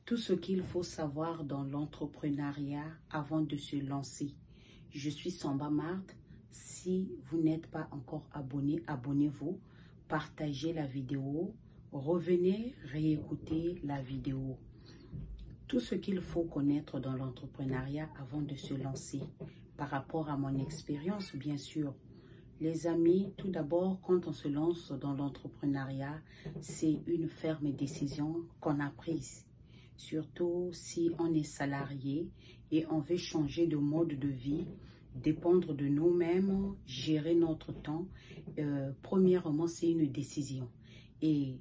Tout ce qu'il faut savoir dans l'entrepreneuriat avant de se lancer. Je suis Samba Marthe. Si vous n'êtes pas encore abonné, abonnez-vous, partagez la vidéo, revenez réécouter la vidéo. Tout ce qu'il faut connaître dans l'entrepreneuriat avant de se lancer. Par rapport à mon expérience, bien sûr. Les amis, tout d'abord, quand on se lance dans l'entrepreneuriat, c'est une ferme décision qu'on a prise. Surtout si on est salarié et on veut changer de mode de vie, dépendre de nous-mêmes, gérer notre temps. Premièrement, c'est une décision. Et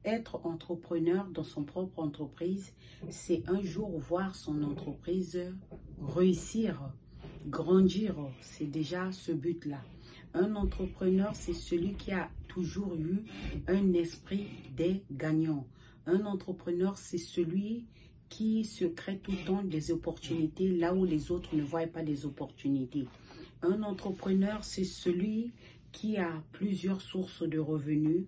être entrepreneur dans son propre entreprise, c'est un jour voir son entreprise réussir, grandir. C'est déjà ce but-là. Un entrepreneur, c'est celui qui a toujours eu un esprit des gagnants. Un entrepreneur, c'est celui qui se crée tout le temps des opportunités là où les autres ne voient pas des opportunités. Un entrepreneur, c'est celui qui a plusieurs sources de revenus,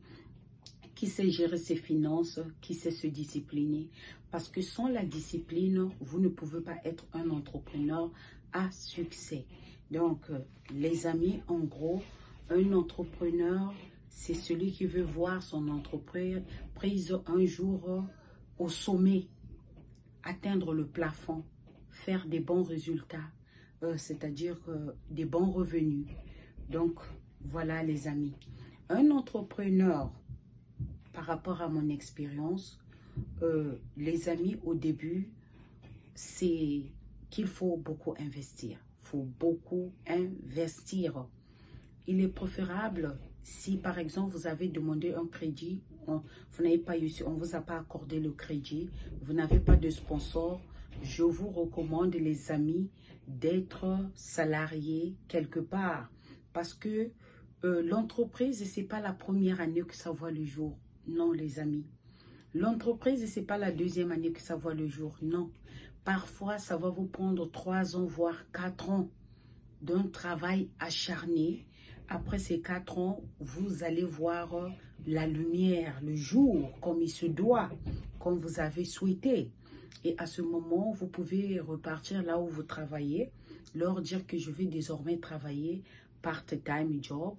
qui sait gérer ses finances, qui sait se discipliner. Parce que sans la discipline, vous ne pouvez pas être un entrepreneur à succès. Donc, les amis, en gros, un entrepreneur, c'est celui qui veut voir son entreprise un jour au sommet, atteindre le plafond, faire des bons résultats, c'est-à-dire des bons revenus. Donc, voilà les amis. Un entrepreneur, par rapport à mon expérience, les amis, au début, c'est qu'il faut beaucoup investir. Il faut beaucoup investir. Il est préférable, si par exemple vous avez demandé un crédit, vous n'avez pas eu, on ne vous a pas accordé le crédit, vous n'avez pas de sponsor, je vous recommande les amis d'être salarié quelque part. Parce que l'entreprise, ce n'est pas la première année que ça voit le jour. Non les amis. L'entreprise, ce n'est pas la deuxième année que ça voit le jour. Non. Parfois, ça va vous prendre 3 ans, voire 4 ans d'un travail acharné. Après ces 4 ans, vous allez voir la lumière, le jour, comme il se doit, comme vous avez souhaité. Et à ce moment, vous pouvez repartir là où vous travaillez, leur dire que je vais désormais travailler part-time job.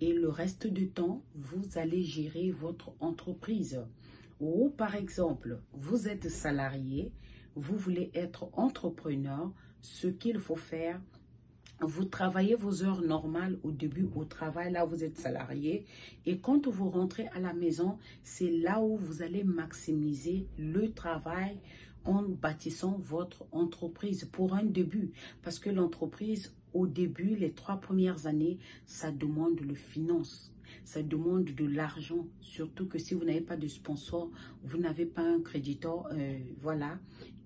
Et le reste du temps, vous allez gérer votre entreprise. Ou par exemple, vous êtes salarié, vous voulez être entrepreneur, ce qu'il faut faire, vous travaillez vos heures normales au début au travail, là vous êtes salarié. Et quand vous rentrez à la maison, c'est là où vous allez maximiser le travail en bâtissant votre entreprise pour un début. Parce que l'entreprise, au début, les 3 premières années, ça demande le finance. Ça demande de l'argent, surtout que si vous n'avez pas de sponsor, vous n'avez pas un créditeur, voilà.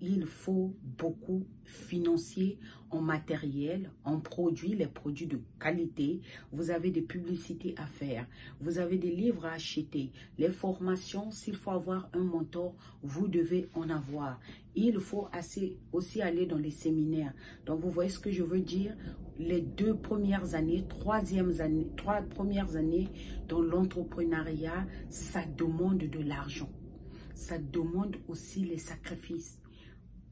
Il faut beaucoup financier en matériel, en produits, les produits de qualité. Vous avez des publicités à faire, vous avez des livres à acheter, les formations, s'il faut avoir un mentor, vous devez en avoir. Il faut aussi aller dans les séminaires. Donc, vous voyez ce que je veux dire? Les 2 premières années, 3 premières années dans l'entrepreneuriat, ça demande de l'argent. Ça demande aussi les sacrifices.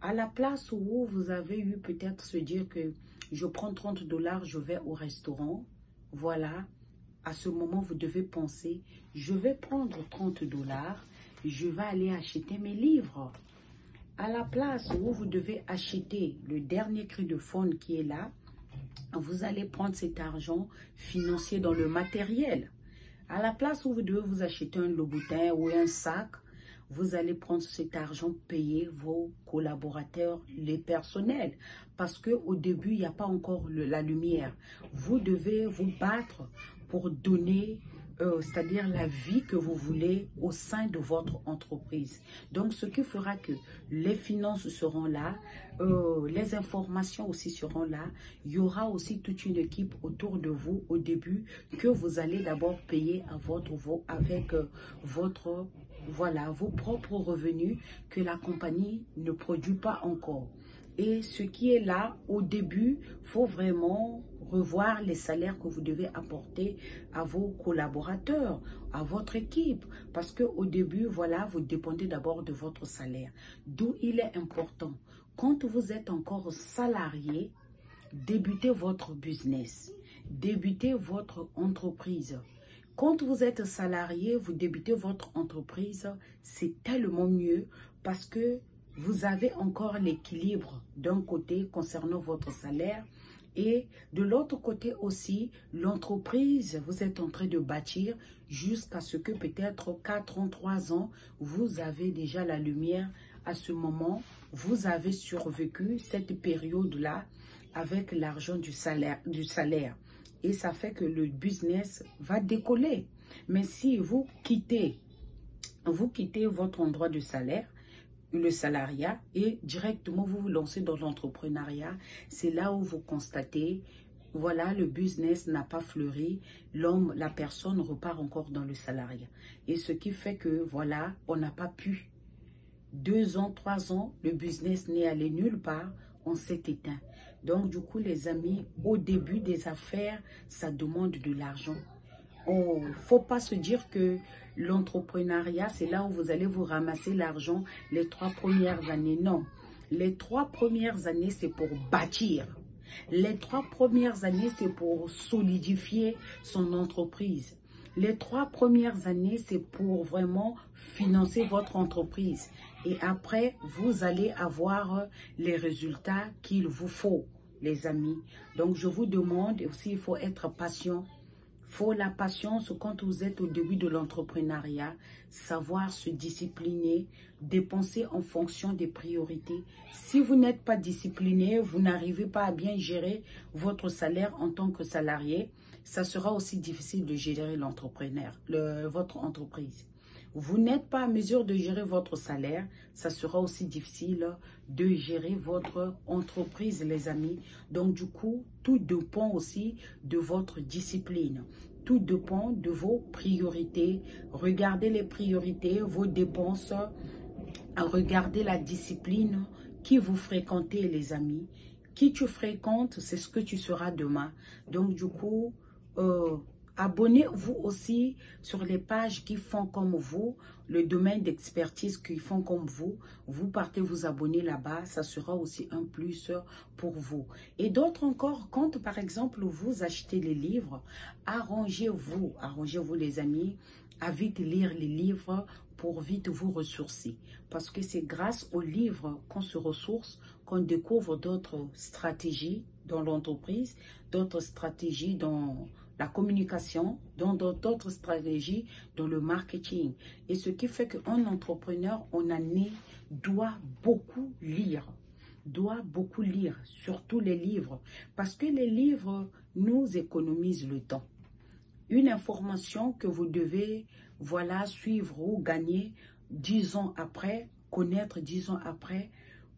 À la place où vous avez eu peut-être se dire que je prends 30 $, je vais au restaurant. Voilà. À ce moment, vous devez penser, je vais prendre 30 $, je vais aller acheter mes livres. À la place où vous devez acheter le dernier cri de faune qui est là, vous allez prendre cet argent financier dans le matériel. À la place où vous devez vous acheter un Louboutin ou un sac, vous allez prendre cet argent, payer vos collaborateurs, les personnels. Parce qu'au début, il n'y a pas encore la lumière. Vous devez vous battre pour donner, c'est-à-dire la vie que vous voulez au sein de votre entreprise. Donc, ce qui fera que les finances seront là, les informations aussi seront là. Il y aura aussi toute une équipe autour de vous au début que vous allez d'abord payer avec vos propres revenus que la compagnie ne produit pas encore. Et ce qui est là, au début, il faut vraiment revoir les salaires que vous devez apporter à vos collaborateurs, à votre équipe. Parce qu'au début, voilà, vous dépendez d'abord de votre salaire. D'où il est important, quand vous êtes encore salarié, débutez votre business, débutez votre entreprise. Quand vous êtes salarié, vous débutez votre entreprise, c'est tellement mieux parce que vous avez encore l'équilibre d'un côté concernant votre salaire et de l'autre côté aussi, l'entreprise, vous êtes en train de bâtir jusqu'à ce que peut-être 4 ans, 3 ans, vous avez déjà la lumière. À ce moment, vous avez survécu cette période-là avec l'argent du salaire. Et ça fait que le business va décoller. Mais si vous quittez votre endroit de salaire, le salariat, et directement vous vous lancez dans l'entrepreneuriat, c'est là où vous constatez, voilà, le business n'a pas fleuri, la personne repart encore dans le salariat. Et ce qui fait que, voilà, on n'a pas pu. 2 ans, 3 ans, le business n'est allé nulle part, on s'est éteint. Donc, du coup, les amis, au début des affaires, ça demande de l'argent. Il ne faut pas se dire que l'entrepreneuriat, c'est là où vous allez vous ramasser l'argent les 3 premières années. Non, les 3 premières années, c'est pour bâtir. Les 3 premières années, c'est pour solidifier son entreprise. Les 3 premières années, c'est pour vraiment financer votre entreprise. Et après, vous allez avoir les résultats qu'il vous faut, les amis. Donc, je vous demande aussi, il faut être patient. Il faut la patience quand vous êtes au début de l'entrepreneuriat, savoir se discipliner, dépenser en fonction des priorités. Si vous n'êtes pas discipliné, vous n'arrivez pas à bien gérer votre salaire en tant que salarié, ça sera aussi difficile de gérer votre entreprise. Vous n'êtes pas à mesure de gérer votre salaire, ça sera aussi difficile de gérer votre entreprise, les amis. Donc, du coup, tout dépend aussi de votre discipline. Tout dépend de vos priorités. Regardez les priorités, vos dépenses. Regardez la discipline qui vous fréquentez, les amis. Qui tu fréquentes, c'est ce que tu seras demain. Donc, du coup, abonnez-vous aussi sur les pages qui font comme vous, le domaine d'expertise qui font comme vous. Vous partez vous abonner là-bas, ça sera aussi un plus pour vous. Et d'autres encore, quand par exemple vous achetez les livres, arrangez-vous les amis, à vite lire les livres pour vite vous ressourcer. Parce que c'est grâce aux livres qu'on se ressource, qu'on découvre d'autres stratégies dans l'entreprise, d'autres stratégies dans la communication, dans d'autres stratégies dans le marketing. Et ce qui fait qu'un entrepreneur, on a né, doit beaucoup lire, surtout les livres. Parce que les livres nous économisent le temps. Une information que vous devez, voilà, suivre ou gagner 10 ans après, connaître 10 ans après.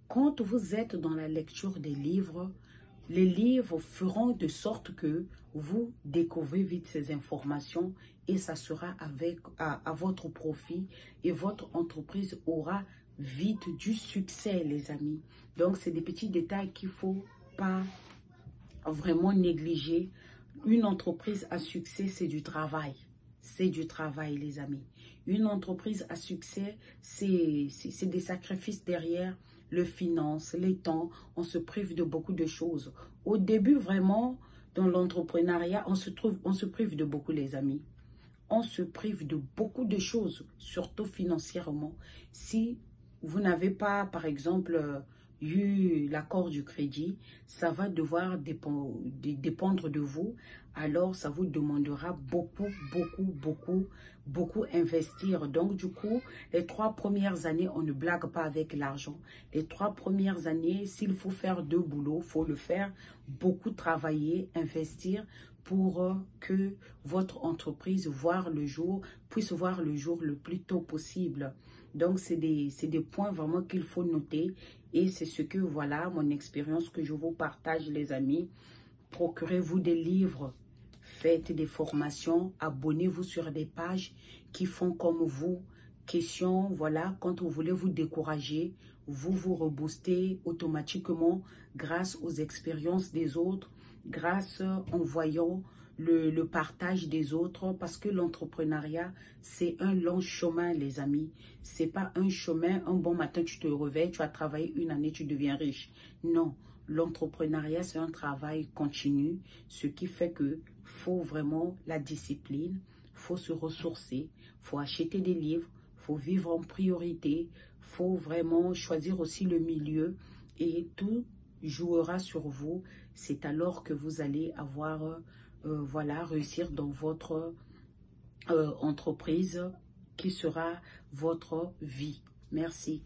Quand vous êtes dans la lecture des livres, les livres feront de sorte que vous découvrez vite ces informations et ça sera à votre profit et votre entreprise aura vite du succès, les amis. Donc, c'est des petits détails qu'il ne faut pas vraiment négliger. Une entreprise à succès, c'est du travail. C'est du travail, les amis. Une entreprise à succès, c'est des sacrifices derrière. Le finance, les temps, on se prive de beaucoup de choses. Au début, vraiment, dans l'entrepreneuriat, on se prive de beaucoup, les amis. On se prive de beaucoup de choses, surtout financièrement. Si vous n'avez pas, par exemple, eu l'accord du crédit, ça va devoir dépendre de vous. Alors, ça vous demandera beaucoup investir. Donc, du coup, les 3 premières années, on ne blague pas avec l'argent. Les 3 premières années, s'il faut faire 2 boulots, il faut le faire, beaucoup travailler, investir pour que votre entreprise puisse voir le jour le plus tôt possible. Donc, c'est des points vraiment qu'il faut noter. Et c'est ce que, voilà, mon expérience que je vous partage, les amis. Procurez-vous des livres, faites des formations, abonnez-vous sur des pages qui font comme vous. Question, voilà, quand vous voulez vous décourager, vous vous reboostez automatiquement grâce aux expériences des autres. grâce en voyant le partage des autres, parce que l'entrepreneuriat, c'est un long chemin, les amis. C'est pas un chemin, un bon matin, tu te réveilles, tu as travaillé une année, tu deviens riche. Non, l'entrepreneuriat, c'est un travail continu, ce qui fait que faut vraiment la discipline, faut se ressourcer, faut acheter des livres, faut vivre en priorité, faut vraiment choisir aussi le milieu et tout jouera sur vous. C'est alors que vous allez avoir, voilà, réussir dans votre entreprise qui sera votre vie. Merci.